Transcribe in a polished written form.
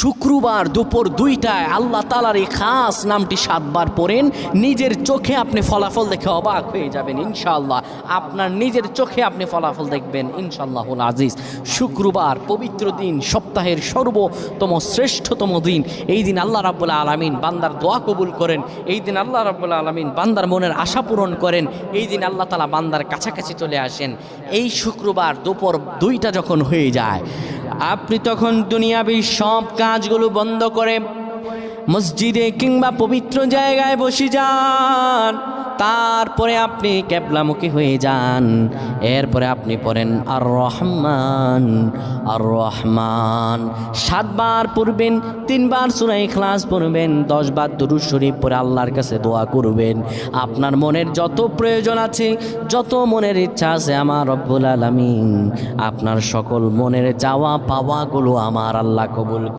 শুক্রবার দুপুর 2টায় আল্লাহ তাআলার এই খাস নামটি 7 বার পড়েন, নিজের চোখে আপনি ফলাফল দেখে অবাক হয়ে যাবেন ইনশাআল্লাহ। আপনার নিজের চোখে আপনি ফলাফল দেখবেন ইনশাআল্লাহুল আজিজ। শুক্রবার পবিত্র দিন, সপ্তাহের সর্বোত্তম শ্রেষ্ঠতম দিন। এই দিন আল্লাহ রাব্বুল আলামিন বান্দার দোয়া কবুল করেন, এই দিন আল্লাহ রাব্বুল আলামিন বান্দার মনের আশা পূরণ করেন, এই দিন আল্লাহ তাআলা বান্দার কাছাকাছি চলে আসেন। এই শুক্রবার দুপুর 2টা যখন হয়ে যায়, আপনি তখন দুনিয়াবী সব কাজগুলো বন্ধ করে মসজিদে কিংবা পবিত্র জায়গায় বসে যান। তারপরে আপনি কেবলামুখী হয়ে যান। এরপরে আপনি পড়েন আর রহমান আর রহমান 7 বার পড়বেন, 3 বার সূরা ইখলাস পড়বেন, 10 বার দুরূদ শরীফ পড়ে আল্লাহর কাছে দোয়া করবেন। আপনার মনের যত প্রয়োজন আছে, যত মনের ইচ্ছা আছে, আমার রব্বুল আলামিন আপনার সকল মনের চাওয়া পাওয়াগুলো আমার আল্লাহ কবুল